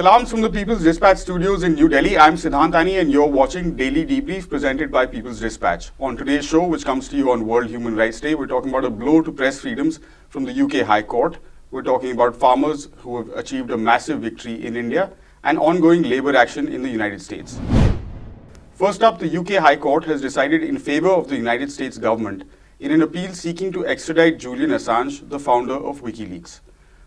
Salams from the People's Dispatch studios in New Delhi. I'm Siddhantani and you're watching Daily Debrief presented by People's Dispatch. On today's show, which comes to you on World Human Rights Day, we're talking about a blow to press freedoms from the UK High Court. We're talking about farmers who have achieved a massive victory in India and ongoing labour action in the United States. First up, the UK High Court has decided in favour of the United States government in an appeal seeking to extradite Julian Assange, the founder of WikiLeaks.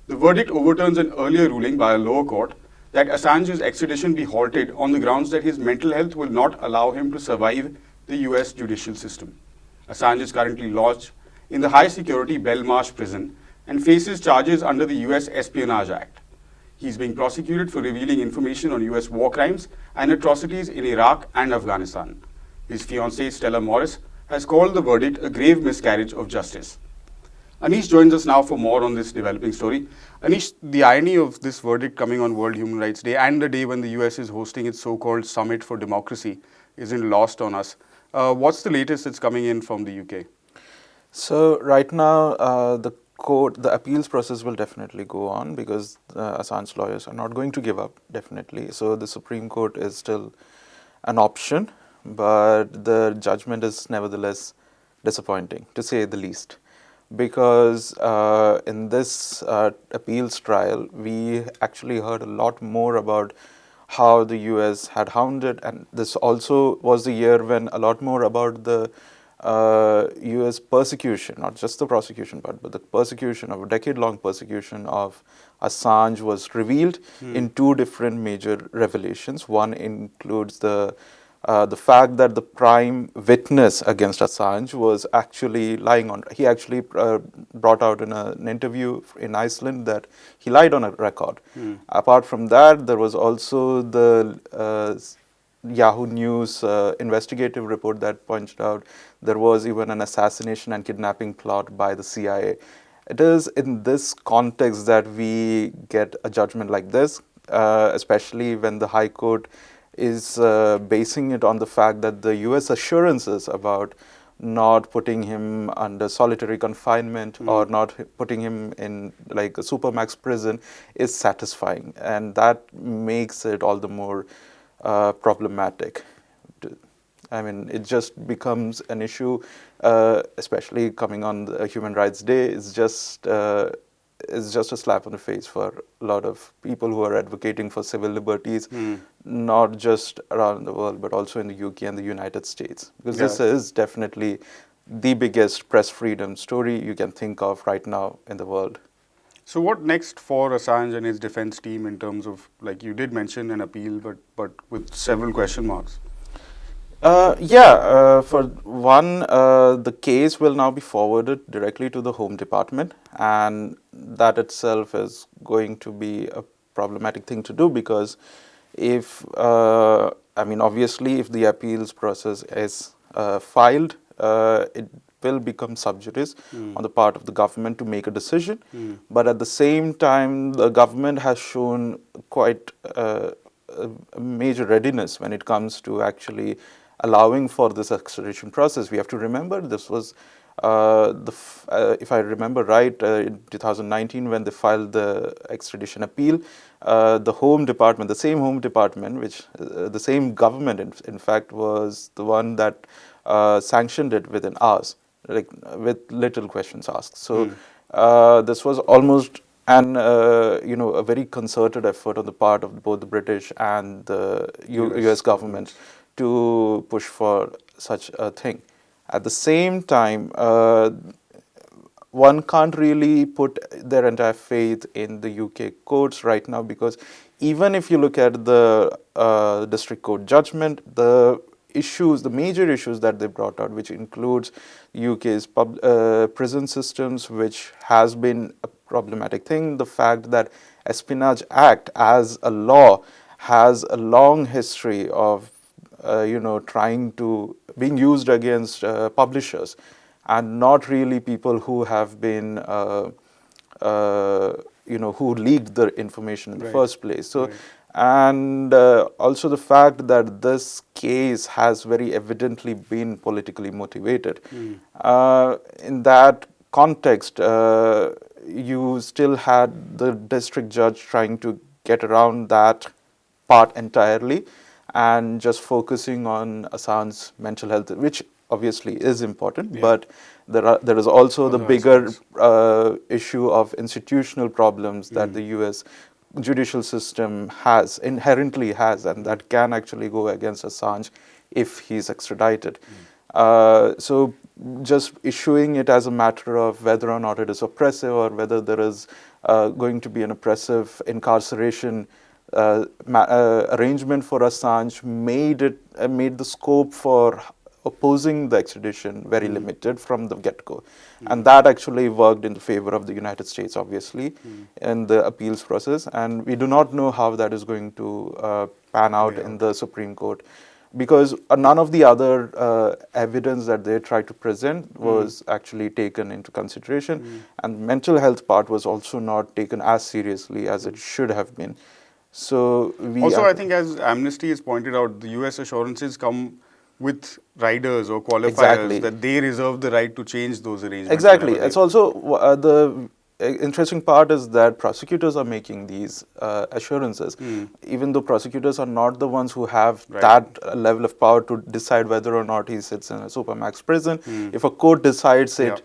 The verdict overturns an earlier ruling by a lower court that Assange's extradition be halted on the grounds that his mental health will not allow him to survive the US judicial system. Assange is currently lodged in the high-security Belmarsh prison and faces charges under the US Espionage Act. He is being prosecuted for revealing information on US war crimes and atrocities in Iraq and Afghanistan. His fiancée, Stella Morris, has called the verdict a grave miscarriage of justice. Anish joins us now for more on this developing story. Anish, the irony of this verdict coming on World Human Rights Day and the day when the US is hosting its so-called Summit for Democracy isn't lost on us. What's the latest that's coming in from the UK? So right now, the appeals process will definitely go on because Assange lawyers are not going to give up, definitely. So the Supreme Court is still an option, but the judgment is nevertheless disappointing, to say the least. Because in this appeals trial, we actually heard a lot more about how the US had hounded, and this also was the year when a lot more about the US persecution, not just the prosecution, but the persecution of a decade-long persecution of Assange was revealed in two different major revelations. One includes the fact that the prime witness against Assange was actually lying on. He actually brought out in an interview in Iceland that he lied on a record. Apart from that, there was also the Yahoo News investigative report that pointed out there was even an assassination and kidnapping plot by the CIA. It is in this context that we get a judgment like this, especially when the High Court is basing it on the fact that the US assurances about not putting him under solitary confinement or not putting him in like a supermax prison is satisfying, and that makes it all the more problematic. I mean, it just becomes an issue, especially coming on the Human Rights Day. It's just a slap on the face for a lot of people who are advocating for civil liberties, not just around the world, but also in the UK and the United States. Because this is definitely the biggest press freedom story you can think of right now in the world. So what next for Assange and his defense team in terms of, like you did mention an appeal, but with several question marks? For one, the case will now be forwarded directly to the Home Department, and that itself is going to be a problematic thing to do because obviously if the appeals process is filed, it will become sub judice on the part of the government to make a decision. But at the same time, the government has shown quite a major readiness when it comes to actually allowing for this extradition process. We have to remember this was, if I remember right, in 2019 when they filed the extradition appeal, the Home Department, the same Home Department, which the same government in fact was the one that sanctioned it within hours, like with little questions asked. So this was almost a very concerted effort on the part of both the British and the US government to push for such a thing. At the same time, one can't really put their entire faith in the UK courts right now because even if you look at the district court judgment, the major issues that they brought out, which includes UK's prison systems, which has been a problematic thing, the fact that Espionage Act as a law has a long history of being used against publishers and not really people who have been, who leaked the information in the first place. So, and also the fact that this case has very evidently been politically motivated. In that context, you still had the district judge trying to get around that part entirely and just focusing on Assange's mental health, which obviously is important, but there is also the Other bigger aspects. issue of institutional problems that the US judicial system inherently has, and that can actually go against Assange if he's extradited. So just issuing it as a matter of whether or not it is oppressive or whether there is going to be an oppressive incarceration arrangement for Assange made the scope for opposing the extradition very limited from the get-go. And that actually worked in the favor of the United States, obviously, in the appeals process. And we do not know how that is going to pan out in the Supreme Court, because none of the other evidence that they tried to present was actually taken into consideration. And the mental health part was also not taken as seriously as it should have been. So also, I think, as Amnesty has pointed out, the US assurances come with riders or qualifiers that they reserve the right to change those arrangements. Exactly. It's also the interesting part is that prosecutors are making these assurances, even though prosecutors are not the ones who have that level of power to decide whether or not he sits in a supermax prison. If a court decides it,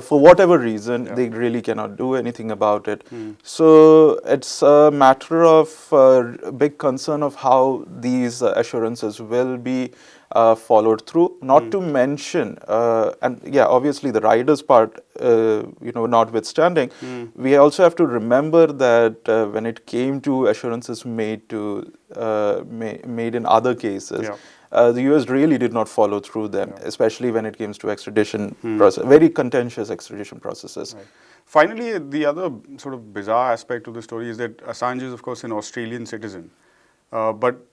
for whatever reason, they really cannot do anything about it. So it's a matter of big concern of how these assurances will be followed through. Not to mention, and obviously the riders part, notwithstanding, we also have to remember that when it came to assurances made in other cases, the US really did not follow through them, especially when it came to extradition process, very contentious extradition processes. Finally, the other sort of bizarre aspect of the story is that Assange is, of course, an Australian citizen, but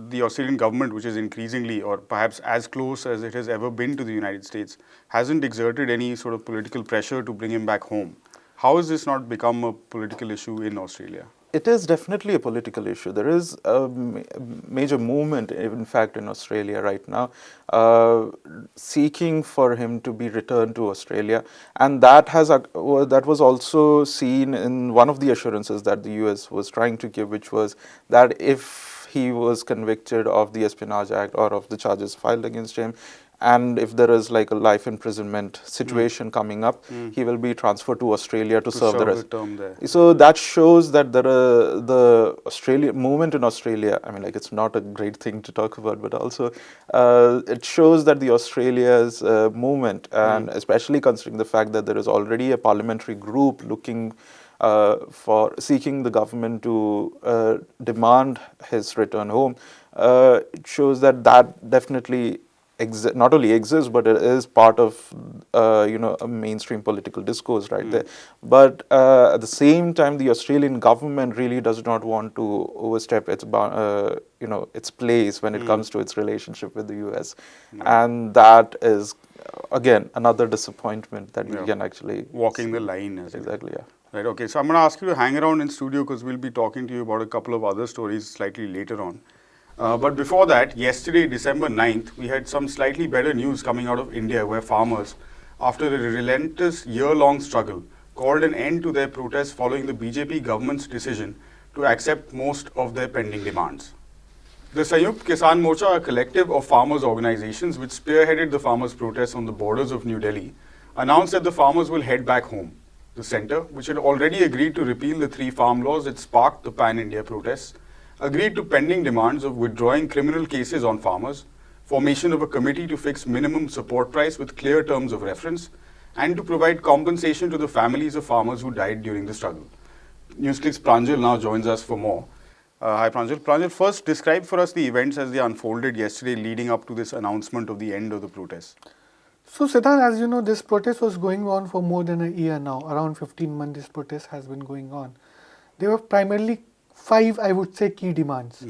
the Australian government, which is increasingly, or perhaps as close as it has ever been to the United States, hasn't exerted any sort of political pressure to bring him back home. How has this not become a political issue in Australia? It is definitely a political issue. There is a major movement, in fact, in Australia right now, seeking for him to be returned to Australia. And that was also seen in one of the assurances that the US was trying to give, which was that if he was convicted of the Espionage Act or of the charges filed against him, and if there is like a life imprisonment situation coming up, he will be transferred to Australia to serve the rest. Term there. So that shows that the Australia movement in Australia, I mean, like, it's not a great thing to talk about, but also it shows that the Australia's movement, and especially considering the fact that there is already a parliamentary group looking for seeking the government to demand his return home, it shows that definitely not only exists, but it is part of a mainstream political discourse right there. But at the same time, the Australian government really does not want to overstep its its place when it comes to its relationship with the US, and that is again another disappointment that we can actually walking the line. Exactly. Right. Okay. So I'm going to ask you to hang around in studio because we'll be talking to you about a couple of other stories slightly later on. But before that, yesterday, December 9th, we had some slightly better news coming out of India, where farmers, after a relentless year-long struggle, called an end to their protests following the BJP government's decision to accept most of their pending demands. The Sanyukt Kisan Morcha, a collective of farmers' organizations which spearheaded the farmers' protests on the borders of New Delhi, announced that the farmers will head back home. The centre, which had already agreed to repeal the 3 farm laws that sparked the pan-India protests, agreed to pending demands of withdrawing criminal cases on farmers, formation of a committee to fix minimum support price with clear terms of reference, and to provide compensation to the families of farmers who died during the struggle. NewsClick's Pranjal now joins us for more. Hi Pranjal. Pranjal, first describe for us the events as they unfolded yesterday leading up to this announcement of the end of the protests. So Siddharth, as you know, this protest was going on for more than a year now. Around 15 months this protest has been going on. There were primarily 5, I would say, key demands.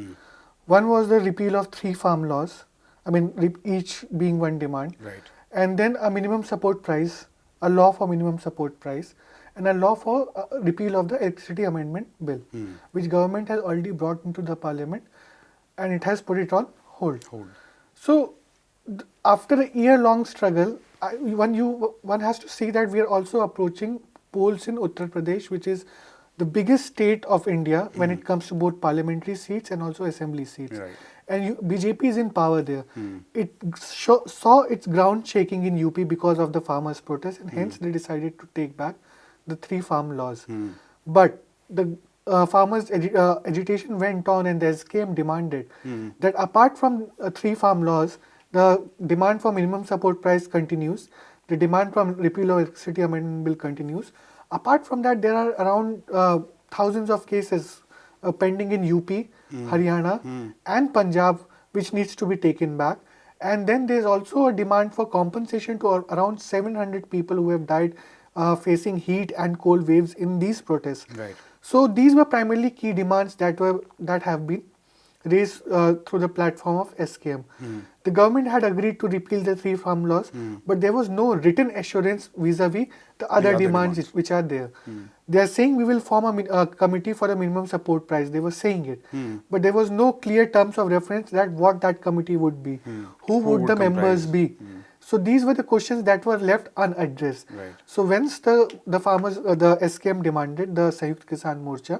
One was the repeal of 3 farm laws, I mean each being one demand. Right. And then a minimum support price, a law for minimum support price, and a law for repeal of the Electricity Amendment Bill, which government has already brought into the parliament and it has put it on hold. So after a year-long struggle, one has to see that we are also approaching polls in Uttar Pradesh, which is the biggest state of India when it comes to both parliamentary seats and also assembly seats. Right. And BJP is in power there. It saw its ground shaking in UP because of the farmers' protest, and hence they decided to take back the 3 farm laws. But the farmers' agitation went on, and the SKM demanded that apart from 3 farm laws, the demand for minimum support price continues. The demand from repeal of electricity amendment bill continues. Apart from that, there are around thousands of cases pending in UP, Haryana, and Punjab, which needs to be taken back. And then there's also a demand for compensation to around 700 people who have died facing heat and cold waves in these protests. Right. So these were primarily key demands that have been raised through the platform of SKM. The government had agreed to repeal the 3 farm laws, but there was no written assurance vis-a-vis the other demands which are there. They are saying we will form a committee for a minimum support price. They were saying it, but there was no clear terms of reference that what that committee would be, who would the members be. So these were the questions that were left unaddressed. Right. So once the farmers, the SKM demanded, the Sanयुkt Kisan Morcha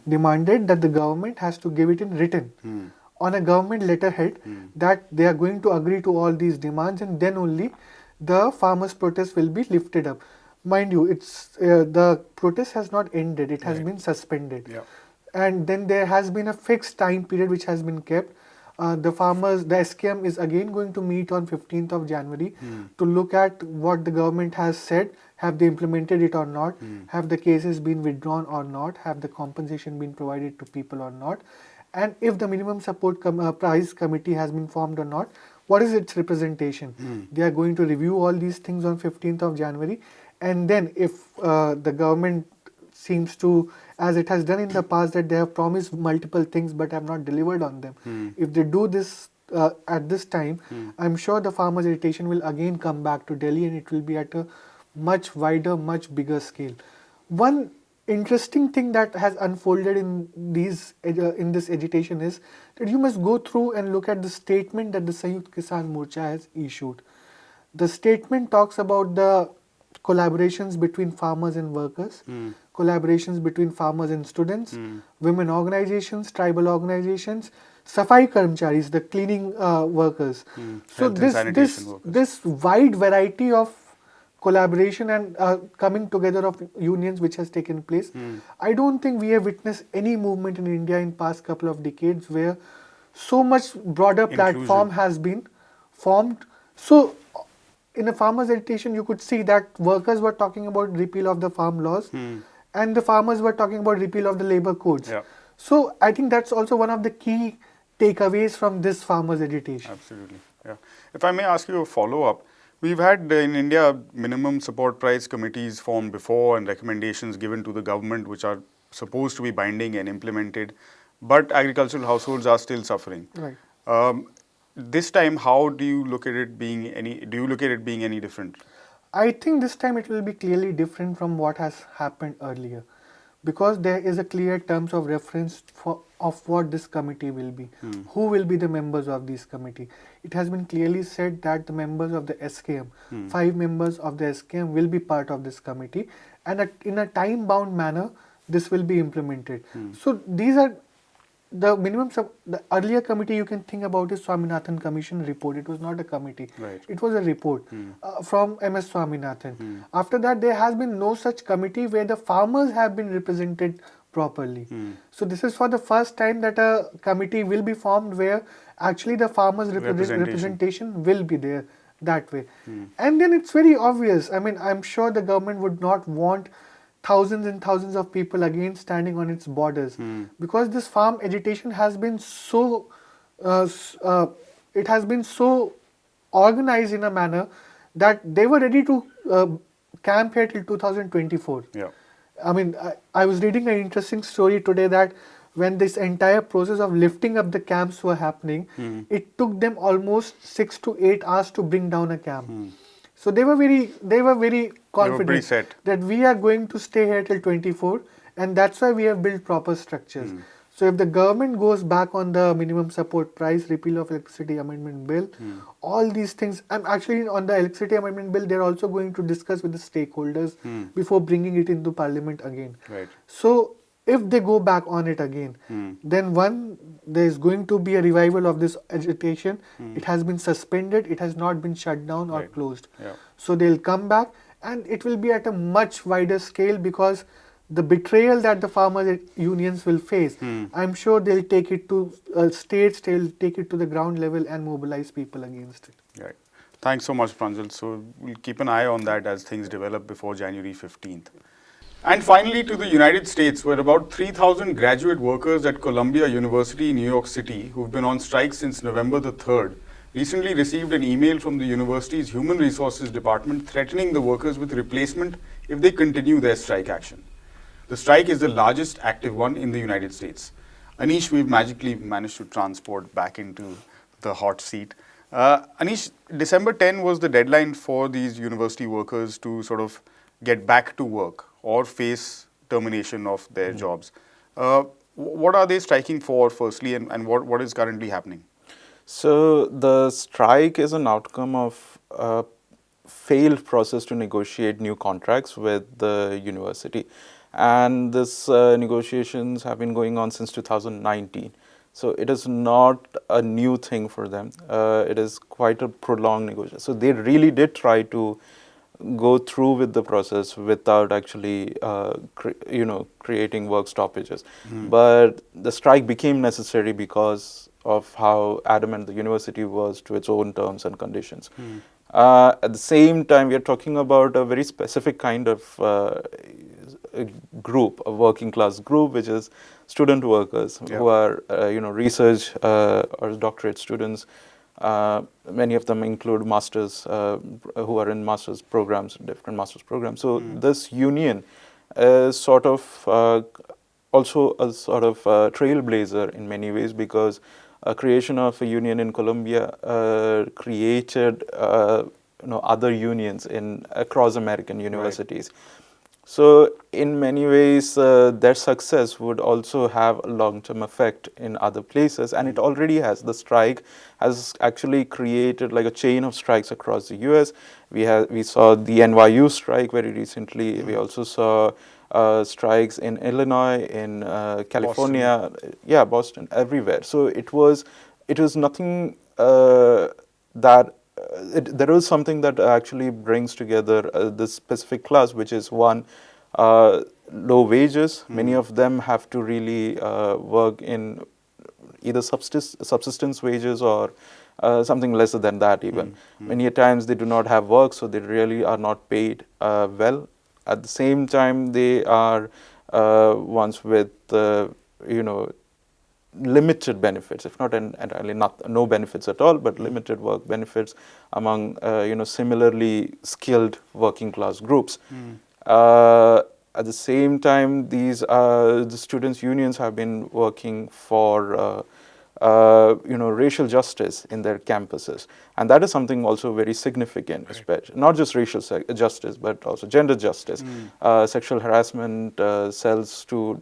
demanded that the government has to give it in written on a government letterhead that they are going to agree to all these demands, and then only the farmers' protest will be lifted up. Mind you, it's the protest has not ended; it has been suspended, and then there has been a fixed time period which has been kept. The SKM is again going to meet on 15th of January to look at what the government has said. Have they implemented it or not? Have the cases been withdrawn or not? Have the compensation been provided to people or not? And if the minimum support price committee has been formed or not, what is its representation? They are going to review all these things on 15th of January. And then if the government seems to, as it has done in the past, that they have promised multiple things but have not delivered on them. If they do this at this time, I'm sure the farmers' agitation will again come back to Delhi, and it will be at a much wider, much bigger scale. One interesting thing that has unfolded in this agitation is that you must go through and look at the statement that the Sanयुkt Kisan Morcha has issued. The statement talks about the collaborations between farmers and workers, collaborations between farmers and students, women organizations, tribal organizations, Safai Karmcharis, the cleaning workers. So this wide variety of collaboration and coming together of unions which has taken place, I don't think we have witnessed any movement in India in past couple of decades where so much broader platform has been formed. So in a farmers' agitation, you could see that workers were talking about repeal of the farm laws, and the farmers were talking about repeal of the labor codes. So I think that's also one of the key takeaways from this farmers' agitation. Absolutely. Yeah. If I may ask you a follow-up, we've had in India minimum support price committees formed before and recommendations given to the government which are supposed to be binding and implemented, but agricultural households are still suffering. Right. This time, how do you look at it being any different? I think this time it will be clearly different from what has happened earlier, because there is a clear terms of reference of what this committee will be. Who will be the members of this committee? It has been clearly said that the members of the SKM, 5 members of the SKM will be part of this committee, and in a time-bound manner, this will be implemented. So these are the minimum. The earlier committee you can think about is Swaminathan Commission report. It was not a committee. Right. It was a report from MS Swaminathan. After that, there has been no such committee where the farmers have been represented properly. So this is for the first time that a committee will be formed where actually the farmers' representation will be there that way. And then it's very obvious. I mean, I'm sure the government would not want thousands and thousands of people again standing on its borders, because this farm agitation has been so organized in a manner that they were ready to camp here till 2024. I mean, I was reading an interesting story today that when this entire process of lifting up the camps were happening, it took them almost 6 to 8 hours to bring down a camp. So they were very confident that we are going to stay here till 24, and that's why we have built proper structures. So if the government goes back on the minimum support price, repeal of electricity amendment bill, all these things, and actually on the electricity amendment bill, they're also going to discuss with the stakeholders before bringing it into parliament again. Right. So if they go back on it again, then there is going to be a revival of this agitation. It has been suspended, it has not been shut down or Right. closed. Yeah. So they'll come back, and it will be at a much wider scale, because the betrayal that the farmers unions will face, I'm sure they'll take it to states, they'll take it to the ground level and mobilize people against it. Right. Thanks so much, Pranjal. So we'll keep an eye on that as things develop before January 15th. And finally, to the United States, where about 3,000 graduate workers at Columbia University in New York City, who've been on strike since November the 3rd, recently received an email from the university's Human Resources Department threatening the workers with replacement if they continue their strike action. The strike is the largest active one in the United States. Anish, we've magically managed to transport back into the hot seat. Anish, December 10 was the deadline for these university workers to sort of get back to work or face termination of their jobs. What are they striking for, firstly, and what is currently happening? So the strike is an outcome of a failed process to negotiate new contracts with the university. And this negotiations have been going on since 2019. So it is not a new thing for them. It is quite a prolonged negotiation. So they really did try to go through with the process without actually, creating work stoppages. But the strike became necessary because of how adamant the university was to its own terms and conditions. At the same time, we are talking about a very specific kind of a group, a working class group, which is student workers who are, research or doctorate students. Many of them include masters who are in masters programs, different masters programs. So this union is sort of also a sort of trailblazer in many ways, because a creation of a union in Colombia created other unions in across American universities. Right. So in many ways, their success would also have a long-term effect in other places, and it already has. The strike has actually created like a chain of strikes across the U.S. We saw the NYU strike very recently. We also saw strikes in Illinois, in California, Boston. Boston, everywhere. So it was nothing that. There is something that actually brings together this specific class, which is one, low wages. Many of them have to really work in either subsistence wages or something lesser than that even. Many times they do not have work, so they really are not paid well. At the same time, they are ones with, limited benefits, if not entirely no benefits at all, but limited work benefits among similarly skilled working class groups. At the same time, the students' unions have been working for racial justice in their campuses, and that is something also very significant, especially not just racial justice, but also gender justice, sexual harassment cells to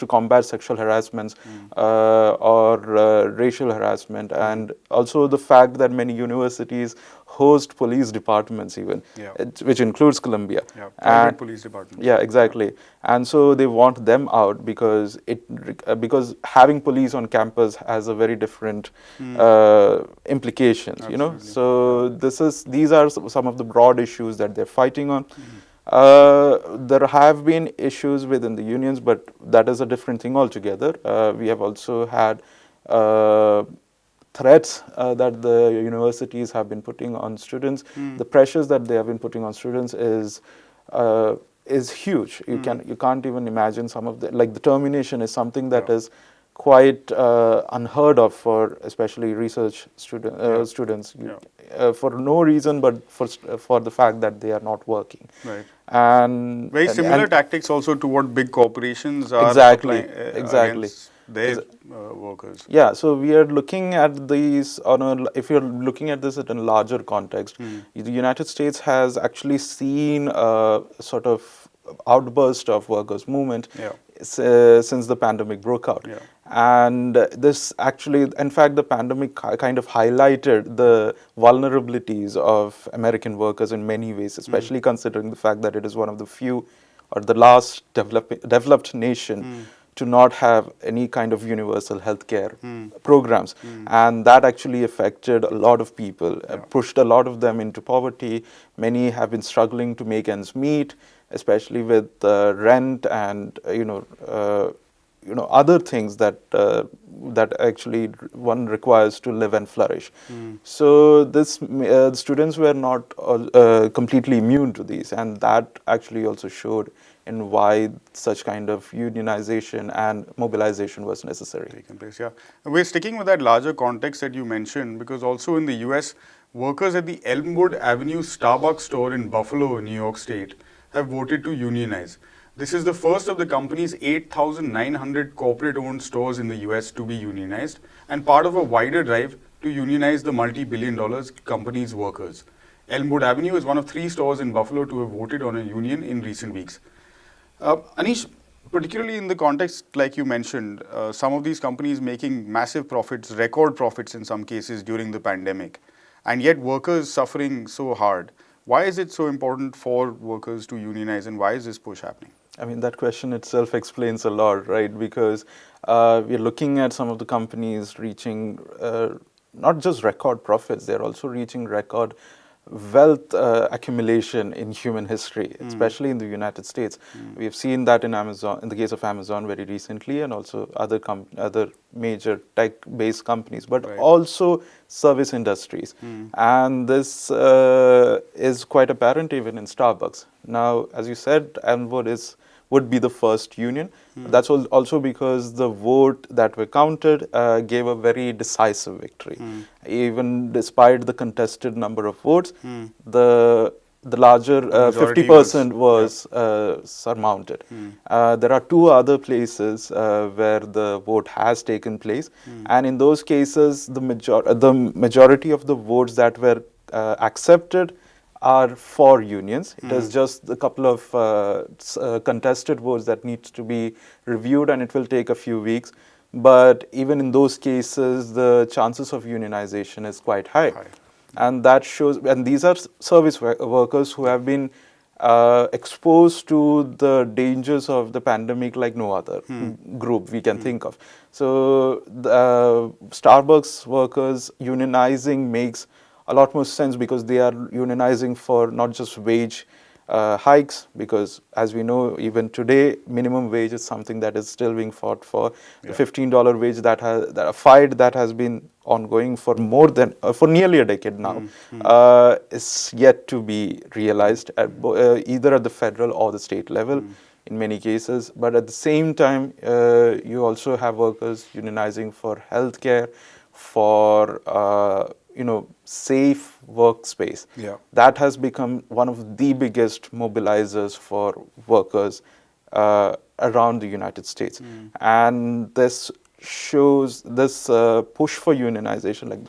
combat sexual harassments or racial harassment, and also the fact that many universities host police departments even, which includes Columbia. Private police departments. Yeah, exactly. And so they want them out because having police on campus has a very different implications. Absolutely. So these are some of the broad issues that they're fighting on. There have been issues within the unions, but that is a different thing altogether. We have also had threats that the universities have been putting on students. The pressures that they have been putting on students is huge. You can't even imagine some of the termination is something that is quite unheard of for especially research students for no reason but for the fact that they are not working. Right. And very similar tactics also to what big corporations are exactly against their workers. Yeah, so we are looking at these if you're looking at this in a larger context, the United States has actually seen a sort of outburst of workers' movement since the pandemic broke out. And this actually, in fact, the pandemic kind of highlighted the vulnerabilities of American workers in many ways, especially considering the fact that it is one of the few or the last developed nation to not have any kind of universal healthcare programs, and that actually affected a lot of people, pushed a lot of them into poverty. Many have been struggling to make ends meet, especially with rent and other things that that actually one requires to live and flourish. So this students were not completely immune to these, and that actually also showed in why such kind of unionization and mobilization was necessary. Taken place, yeah. We're sticking with that larger context that you mentioned, because also in the US, workers at the Elmwood Avenue Starbucks store in Buffalo, New York State, have voted to unionize. This is the first of the company's 8,900 corporate-owned stores in the US to be unionized, and part of a wider drive to unionize the multi-billion-dollar company's workers. Elmwood Avenue is one of 3 stores in Buffalo to have voted on a union in recent weeks. Anish, particularly in the context, like you mentioned, some of these companies making massive profits, record profits in some cases during the pandemic, and yet workers suffering so hard. Why is it so important for workers to unionize, and why is this push happening? I mean, that question itself explains a lot, right? Because we're looking at some of the companies reaching not just record profits, they're also reaching record wealth accumulation in human history, especially in the United States. We have seen that in Amazon, in the case of Amazon very recently, and also other major tech-based companies, but also service industries. And this is quite apparent even in Starbucks. Now, as you said, Elmwood would be the first union. That's also because the vote that were counted gave a very decisive victory. Even despite the contested number of votes, the larger 50% was surmounted. There are 2 other places where the vote has taken place, and in those cases, the majority of the votes that were accepted are for unions. It is just a couple of contested votes that needs to be reviewed, and it will take a few weeks. But even in those cases, the chances of unionization is quite high. And that shows, and these are service workers who have been exposed to the dangers of the pandemic like no other group we can think of. So the Starbucks workers unionizing makes a lot more sense, because they are unionizing for not just wage hikes, because as we know, even today, minimum wage is something that is still being fought for. The $15 wage a fight that has been ongoing for for nearly a decade now, is yet to be realized at either at the federal or the state level in many cases. But at the same time, you also have workers unionizing for healthcare, for safe workspace. That has become one of the biggest mobilizers for workers around the United States. And this shows this push for unionization, like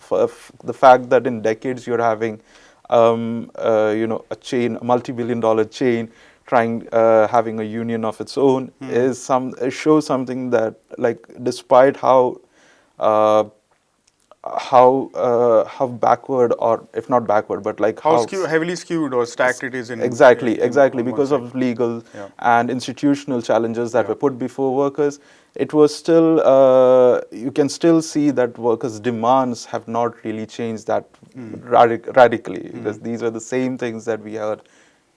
the fact that in decades you're having a chain, a multi-billion-dollar chain, having a union of its own, it shows something that, like, despite how backward, or if not backward, but like how heavily skewed or stacked it is in exactly because of legal and institutional challenges that were put before workers. It was still you can still see that workers' demands have not really changed that radically, because these are the same things that we heard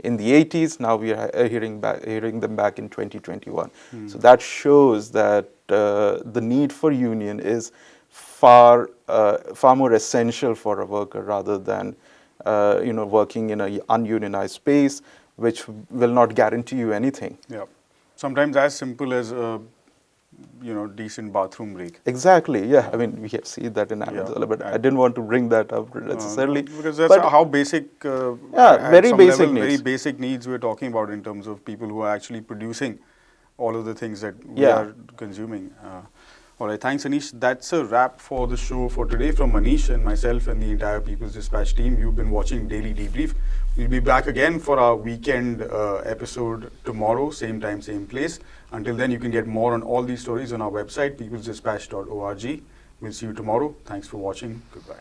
in the 80s. Now we are hearing them back in 2021. So that shows that the need for union is far more essential for a worker, rather than working in an ununionized space, which will not guarantee you anything. Sometimes as simple as decent bathroom break. Exactly. Yeah. I mean, we have seen that in Amazon, but I didn't want to bring that up necessarily. Because that's how basic. Very basic needs. Very basic needs we're talking about in terms of people who are actually producing all of the things that we are consuming. All right, thanks Anish. That's a wrap for the show for today. From Anish and myself and the entire People's Dispatch team, you've been watching Daily Debrief. We'll be back again for our weekend episode tomorrow, same time, same place. Until then, you can get more on all these stories on our website, peoplesdispatch.org. We'll see you tomorrow. Thanks for watching. Goodbye.